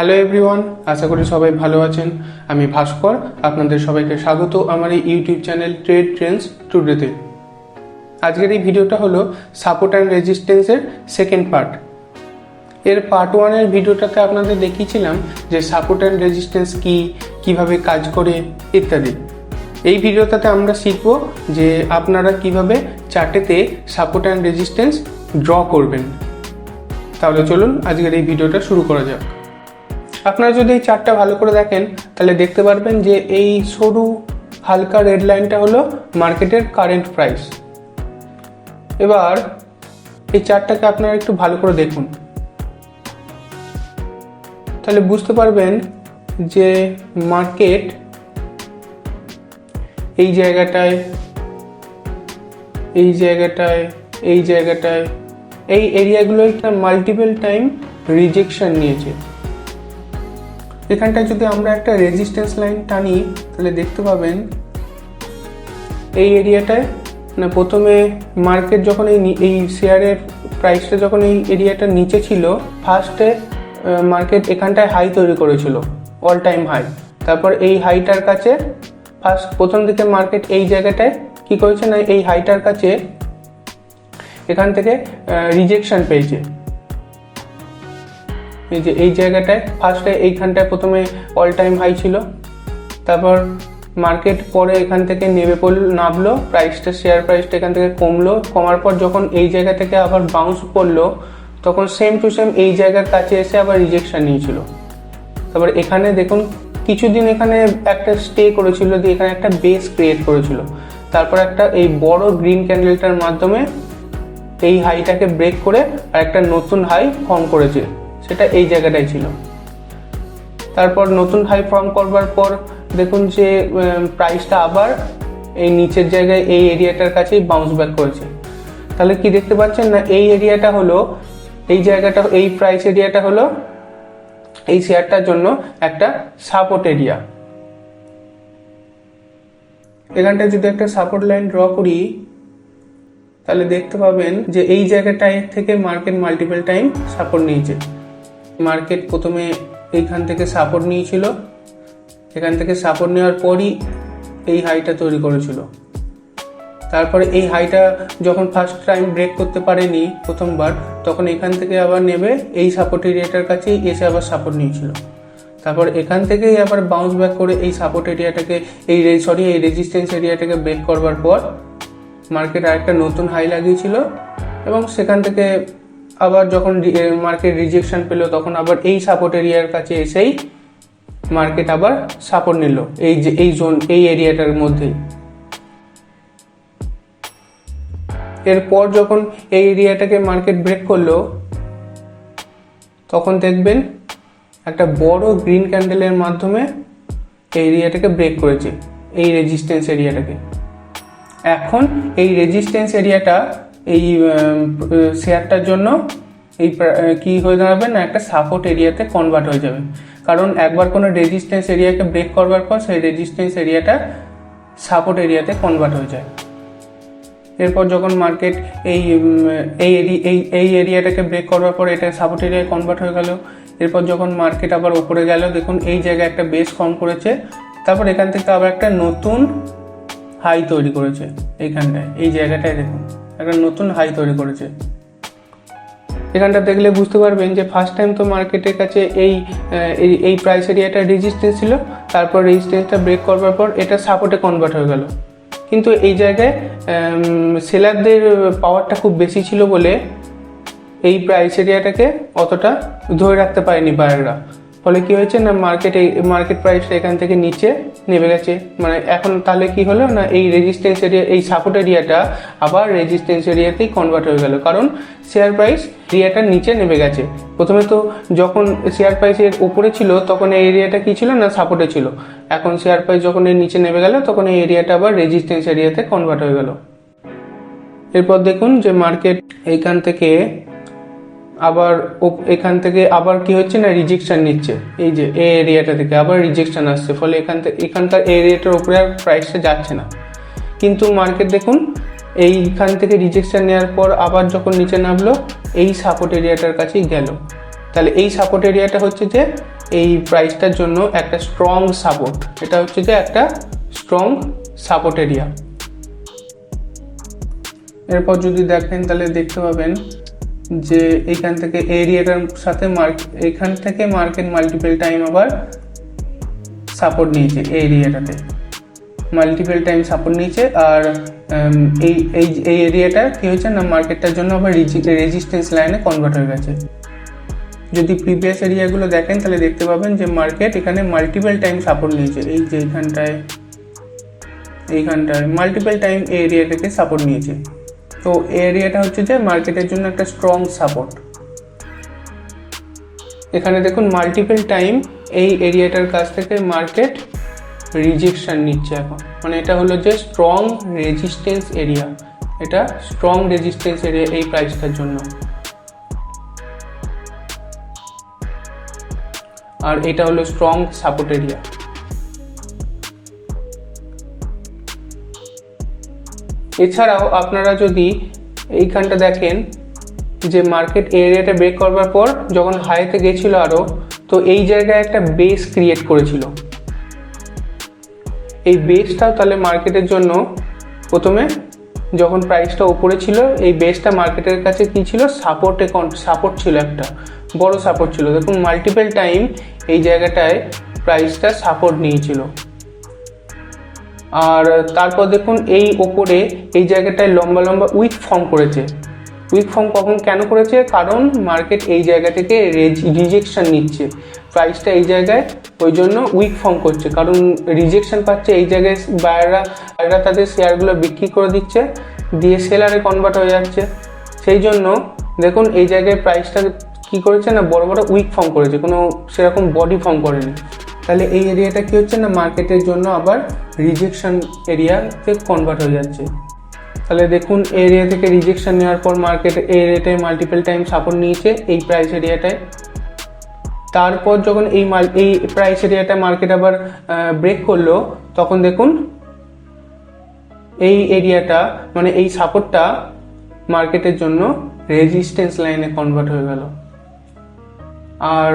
Hello everyone, আশা করি সবাই ভালো আছেন। আমি ভাস্কর, আপনাদের সবাইকে স্বাগত আমার এই ইউটিউব চ্যানেল ট্রেড ট্রেন্ডস টুডেতে। আজকের এই ভিডিওটা হলো সাপোর্ট অ্যান্ড রেজিস্ট্যান্সের সেকেন্ড পার্ট। এর পার্ট ওয়ানের ভিডিওটাতে আপনাদের দেখিয়েছিলাম যে সাপোর্ট অ্যান্ড রেজিস্ট্যান্স কী, কীভাবে কাজ করে ইত্যাদি। এই ভিডিওটাতে আমরা শিখব যে আপনারা কিভাবে চার্টেতে সাপোর্ট অ্যান্ড রেজিস্ট্যান্স ড্র করবেন। তাহলে চলুন আজকের এই ভিডিওটা শুরু করা যাক। আপনারা যদি এই চার্টটা ভালো করে দেখেন তাহলে দেখতে পারবেন যে এই সরু হালকা রেড লাইনটা হলো মার্কেটের কারেন্ট প্রাইস। এবার এই চার্টটাকে আপনারা একটু ভালো করে দেখুন, তাহলে বুঝতে পারবেন যে মার্কেট এই জায়গাটায় এই এরিয়াগুলো একটা মাল্টিপল টাইম রিজেকশন নিয়েছে। এখানটায় যদি আমরা একটা রেজিস্ট্যান্স লাইন টানি তাহলে দেখতে পাবেন এই এরিয়াটায় প্রথমে মার্কেট যখন এই শেয়ারের প্রাইসটা যখন এই এরিয়াটার নিচে ছিল, ফার্স্টে মার্কেট এখানটায় হাই তৈরি করেছিল, অল টাইম হাই। তারপর এই হাইটার কাছে প্রথম দিকে মার্কেট এই জায়গাটায় কি করেছে না, এই হাইটার কাছে এখান থেকে রিজেকশন পেয়েছে। এই যে এই জায়গাটায় ফার্স্টে এইখানটায় প্রথমে অল টাইম হাই ছিল, তারপর মার্কেট পরে এখান থেকে নামলো, প্রাইসটা শেয়ার প্রাইসটা এখান থেকে কমার পর যখন এই জায়গা থেকে আবার বাউন্স করলো তখন সেম টু সেম এই জায়গার কাছে এসে আবার রিজেকশন নিয়েছিল। তারপর এখানে দেখুন কিছুদিন এখানে একটা স্টে করেছিল, দিয়ে এখানে একটা বেস ক্রিয়েট করেছিল। তারপর একটা এই বড় গ্রিন ক্যান্ডেলটার মাধ্যমে এই হাইটাকে ব্রেক করে আর একটা নতুন হাই ফর্ম করেছে, সেটা এই জায়গাটাই ছিল। তারপর নতুন হাই ফর্ম করবার পর দেখুন যে প্রাইসটা আবার এই নিচের জায়গায় এই এরিয়াটার কাছেই বাউন্স ব্যাক করেছে। তাহলে কি দেখতে পাচ্ছেন না, এই এরিয়াটা হলো এই জায়গাটা, এই প্রাইস এরিয়াটা হলো এই শেয়ারটার জন্য একটা সাপোর্ট এরিয়া। এখানটায় যদি একটা সাপোর্ট লাইন ড্র করি তাহলে দেখতে পাবেন যে এই জায়গাটায় থেকে মার্কেট মাল্টিপল টাইম সাপোর্ট নিয়েছে। মার্কেট প্রথমে এইখান থেকে সাপোর্ট নিয়েছিল, এখান থেকে সাপোর্ট নেওয়ার পরই এই হাইটা তৈরি করেছিল। তারপরে এই হাইটা যখন ফার্স্ট টাইম ব্রেক করতে পারেনি প্রথমবার, তখন এখান থেকে আবার নেবে এই সাপোর্ট এরিয়াটার কাছেই এসে আবার সাপোর্ট নিয়েছিল। তারপর এখান থেকেই আবার বাউন্স ব্যাক করে এই সাপোর্ট এরিয়াটাকে এই রেজিস্ট্যান্স এরিয়াটাকে ব্রেক করবার পর মার্কেট আরেকটা নতুন হাই লাগিয়েছিল, এবং সেখান থেকে আবার যখন মার্কেট রিজেকশন পেল তখন আবার এই সাপোর্ট এরিয়ার কাছে এসেই মার্কেট আবার সাপোর্ট নিল এই এরিয়াটার মধ্যেই। এরপর যখন এই এরিয়াটাকে মার্কেট ব্রেক করলো তখন দেখবেন একটা বড় গ্রিন ক্যান্ডেলের মাধ্যমে এই এরিয়াটাকে ব্রেক করেছে, এই রেজিস্ট্যান্স এরিয়াটাকে। এখন এই রেজিস্ট্যান্স এরিয়াটা এই শেয়ারটার জন্য এই কি হয়ে দাঁড়াবে না, একটা সাপোর্ট এরিয়াতে কনভার্ট হয়ে যাবে। কারণ একবার কোনো রেজিস্ট্যান্স এরিয়াকে ব্রেক করবার পর সেই রেজিস্ট্যান্স এরিয়াটা সাপোর্ট এরিয়াতে কনভার্ট হয়ে যায়। এরপর যখন মার্কেট এই এরিয়াটাকে ব্রেক করবার পর এটা সাপোর্ট এরিয়ায় কনভার্ট হয়ে গেল। এরপর যখন মার্কেট আবার উপরে গেল, দেখুন এই জায়গায় একটা বেস ফর্ম করেছে, তারপর এখান থেকে আবার একটা নতুন হাই তৈরি করেছে। এইখানটায় এই জায়গাটায় দেখুন একটা নতুন হাই তৈরি করেছে। এখানটা দেখলে বুঝতে পারবেন যে ফার্স্ট টাইম তো মার্কেটের কাছে এই প্রাইস এরিয়াটা রেজিস্ট্যান্স ছিল, তারপর রেজিস্ট্যান্সটা ব্রেক করবার পর এটা সাপোর্টে কনভার্ট হয়ে গেল। কিন্তু এই জায়গায় সেলারদের পাওয়ারটা খুব বেশি ছিল বলে এই প্রাইস এরিয়াটাকে অতটা ধরে রাখতে পারেনি বায়াররা। ফলে কি হয়েছে না, মার্কেট প্রাইসটা এখান থেকে নিচে নেমে গেছে। মানে এখন তাহলে কি হলো না, এই রেজিস্ট্যান্স এরিয়া, এই সাপোর্ট এরিয়াটা আবার রেজিস্ট্যান্স এরিয়াতেই কনভার্ট হয়ে গেল, কারণ শেয়ার প্রাইস এরিয়াটার নিচে নেমে গেছে। প্রথমে তো যখন শেয়ার প্রাইসের উপরে ছিল তখন এই এরিয়াটা কি ছিল না, সাপোর্টে ছিল। এখন শেয়ার প্রাইস যখন এর নিচে নেমে গেল তখন এই এরিয়াটা আবার রেজিস্ট্যান্স এরিয়াতে কনভার্ট হয়ে গেল। এরপর দেখুন যে মার্কেট এখান থেকে আবার কি হচ্ছে না, রিজেকশন নিচ্ছে। এই যে এই এরিয়াটা থেকে আবার রিজেকশন আসছে, ফলে এখানকার এরিয়াটার উপরে আর প্রাইসটা যাচ্ছে না। কিন্তু মার্কেট দেখুন এইখান থেকে রিজেকশন নেওয়ার পর আবার যখন নিচে নামলো এই সাপোর্ট এরিয়াটার কাছেই গেল। তাহলে এই সাপোর্ট এরিয়াটা হচ্ছে যে এই প্রাইসটার জন্য একটা স্ট্রং সাপোর্ট। এটা হচ্ছে যে একটা স্ট্রং সাপোর্ট এরিয়া। এরপর যদি দেখেন তাহলে দেখতে পাবেন যে এইখান থেকে এরিয়াটার সাথে এইখান থেকে মার্কেট মাল্টিপল টাইম আবার সাপোর্ট নিয়েছে, এই এরিয়াটাতে মাল্টিপল টাইম সাপোর্ট নিয়েছে। আর এই এরিয়াটা কি হয়েছে না, মার্কেটটার জন্য আবার রেজিস্ট্যান্স লাইনে কনভার্ট হয়ে গেছে। যদি প্রিভিয়াস এরিয়াগুলো দেখেন তাহলে দেখতে পাবেন যে মার্কেট এখানে মাল্টিপল টাইম সাপোর্ট নিয়েছে। এই যে এইখানটায় মাল্টিপল টাইম এই এরিয়াটাকে সাপোর্ট নিয়েছে। তো এই এরিয়াটা হচ্ছে যে মার্কেটের জন্য একটা স্ট্রং সাপোর্ট। এখানে দেখুন মাল্টিপল টাইম এই এরিয়াটার কাছ থেকে মার্কেট রিজেকশন নিচ্ছে এখন, মানে এটা হলো যে স্ট্রং রেজিস্ট্যান্স এরিয়া। এটা স্ট্রং রেজিস্ট্যান্স এরিয়া এই প্রাইসটার জন্য। আর এটা হলো স্ট্রং সাপোর্ট এরিয়া। এছাড়াও আপনারা যদি এইখানটা দেখেন যে মার্কেট এরিয়াটা ব্রেক করবার পর যখন হাইতে গেছিল আরো, তো এই জায়গায় একটা বেস ক্রিয়েট করেছিল। এই বেসটাও তাহলে মার্কেটের জন্য প্রথমে যখন প্রাইসটা উপরে ছিল, এই বেসটা মার্কেটের কাছে কি ছিল, সাপোর্ট ছিল, একটা বড় সাপোর্ট ছিল। দেখুন মাল্টিপল টাইম এই জায়গাটায় প্রাইসটা সাপোর্ট নিয়েছিল। আর তারপর দেখুন এই ওপরে এই জায়গাটায় লম্বা লম্বা উইক ফর্ম করেছে। উইক ফর্ম কেন করেছে, কারণ মার্কেট এই জায়গা থেকে রিজেকশন নিচ্ছে, প্রাইসটা এই জায়গায় ওই জন্য উইক ফর্ম করছে, কারণ রিজেকশন পাচ্ছে। এই জায়গায় বায়াররা তাদের শেয়ারগুলো বিক্রি করে দিচ্ছে, দিয়ে সেলারে কনভার্ট হয়ে যাচ্ছে। সেই জন্য দেখুন এই জায়গায় প্রাইসটা কি করেছে না, বড় বড় উইক ফর্ম করেছে, কোনো সেরকম বডি ফর্ম করেনি। তাহলে এই এরিয়াটা কি হচ্ছে না, মার্কেটের জন্য আবার রিজেকশন এরিয়াতে কনভার্ট হয়ে যাচ্ছে। তাহলে দেখুন এরিয়া থেকে রিজেকশন নেওয়ার পর মার্কেট এই এরিয়াটায় মাল্টিপল টাইম সাপোর্ট নিয়েছে এই প্রাইস এরিয়াটায়। তারপর যখন এই প্রাইস এরিয়াটা মার্কেট আবার ব্রেক করলো, তখন দেখুন এই এরিয়াটা মানে এই সাপোর্টটা মার্কেটের জন্য রেজিস্ট্যান্স লাইনে কনভার্ট হয়ে গেল। আর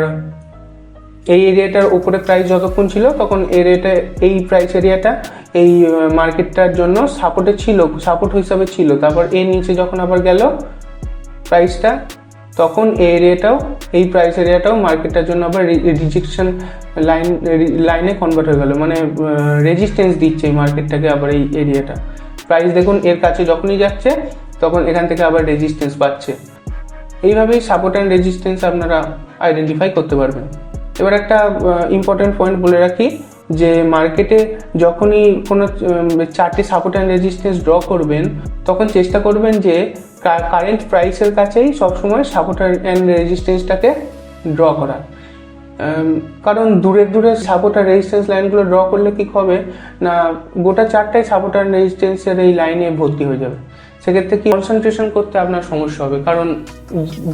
এই এরিয়াটার উপরে প্রাইস যতক্ষণ ছিল তখন এই প্রাইস এরিয়াটা এই মার্কেটটার জন্য সাপোর্ট হিসাবে ছিল। তারপর এর নিচে যখন আবার গেল প্রাইসটা, তখন এই প্রাইস এরিয়াটাও মার্কেটটার জন্য আবার রিজেকশন লাইনে কনভার্ট হয়ে গেল, মানে রেজিস্ট্যান্স দিচ্ছে এই মার্কেটটাকে আবার এই এরিয়াটা। প্রাইস দেখুন এর কাছে যখনই যাচ্ছে তখন এখান থেকে আবার রেজিস্ট্যান্স পাচ্ছে। এইভাবেই সাপোর্ট অ্যান্ড রেজিস্ট্যান্স আপনারা আইডেন্টিফাই করতে পারবেন। এবার একটা ইম্পর্টেন্ট পয়েন্ট বলে রাখি যে মার্কেটে যখনই কোনো চারটি সাপোর্ট অ্যান্ড রেজিস্ট্যান্স ড্র করবেন, তখন চেষ্টা করবেন যে কারেন্ট প্রাইসের কাছেই সবসময় সাপোর্ট অ্যান্ড রেজিস্ট্যান্সটাকে ড্র করা। কারণ দূরে সাপোর্ট আর রেজিস্ট্যান্স লাইনগুলো ড্র করলে কি হবে না, গোটা চারটাই সাপোর্ট অ্যান্ড রেজিস্ট্যান্সের এই লাইনে ভর্তি হয়ে যাবে। সেক্ষেত্রে কি কনসেন্ট্রেশন করতে আপনার সমস্যা হবে, কারণ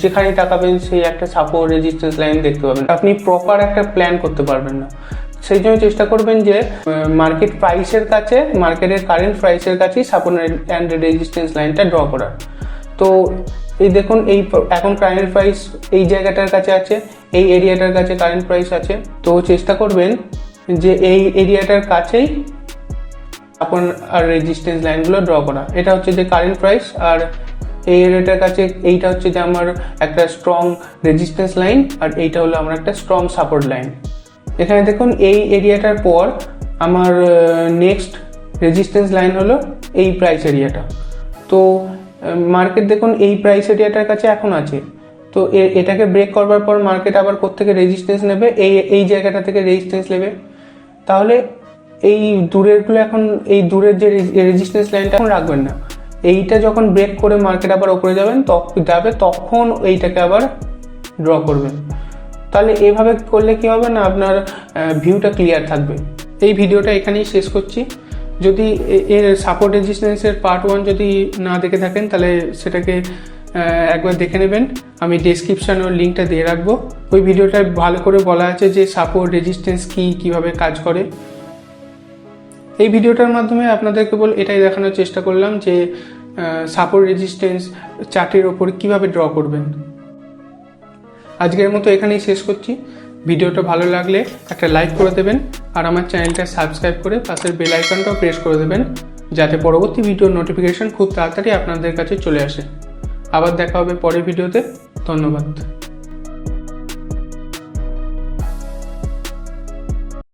যেখানেই তাকাবেন সেই একটা সাপোর্ট রেজিস্ট্যান্স লাইন দেখতে পাবেন, আপনি প্রপার একটা প্ল্যান করতে পারবেন না। সেই জন্য চেষ্টা করবেন যে মার্কেটের কারেন্ট প্রাইসের কাছেই সাপোর্ট অ্যান্ড রেজিস্ট্যান্স লাইনটা ড্র করার। তো এই দেখুন এখন কারেন্ট প্রাইস এই জায়গাটার কাছে আছে, এই এরিয়াটার কাছে কারেন্ট প্রাইস আছে। তো চেষ্টা করবেন যে এই এরিয়াটার কাছেই সাপোর্ট আর রেজিস্ট্যান্স লাইনগুলো ড্র করা। এটা হচ্ছে যে কারেন্ট প্রাইস, আর এই এরিয়াটার কাছে এইটা হচ্ছে যে আমার একটা স্ট্রং রেজিস্ট্যান্স লাইন, আর এইটা হলো আমার একটা স্ট্রং সাপোর্ট লাইন। এখানে দেখুন এই এরিয়াটার পর আমার নেক্সট রেজিস্ট্যান্স লাইন হলো এই প্রাইস এরিয়াটা। তো মার্কেট দেখুন এই প্রাইস এরিয়াটার কাছে এখন আছে, তো এটাকে ব্রেক করবার পর মার্কেট আবার কোত্থেকে রেজিস্ট্যান্স নেবে, এই জায়গাটা থেকে রেজিস্ট্যান্স নেবে। তাহলে এই দূরের যে রেজিস্ট্যান্স লাইনটা এখন রাখবেন না, এইটা যখন ব্রেক করে মার্কেট আবার উপরে তখন এইটাকে আবার ড্র করবেন। তাহলে এভাবে করলে কি হবে না, আপনার ভিউটা ক্লিয়ার থাকবে। এই ভিডিওটা এখানেই শেষ করছি। যদি এর সাপোর্ট রেজিস্ট্যান্সের পার্ট 1 যদি না দেখে থাকেন তাহলে সেটাকে একবার দেখে নেবেন, আমি ডেসক্রিপশানে ওর লিঙ্কটা দিয়ে রাখবো। ওই ভিডিওটায় ভালো করে বলা আছে যে সাপোর্ট রেজিস্ট্যান্স কীভাবে কাজ করে। এই ভিডিওটার মাধ্যমে আপনাদের কেবল এটাই দেখানোর চেষ্টা করলাম যে সাপোর্ট রেজিস্ট্যান্স চার্টের ওপর কীভাবে ড্র করবেন। আজকের মতো এখানেই শেষ করছি। ভিডিওটা ভালো লাগলে একটা লাইক করে দেবেন আর আমার চ্যানেলটা সাবস্ক্রাইব করে পাশের বেল আইকনটাও প্রেস করে দেবেন, যাতে পরবর্তী ভিডিওর নোটিফিকেশন খুব তাড়াতাড়ি আপনাদের কাছে চলে আসে। আবার দেখা হবে পরের ভিডিওতে। ধন্যবাদ।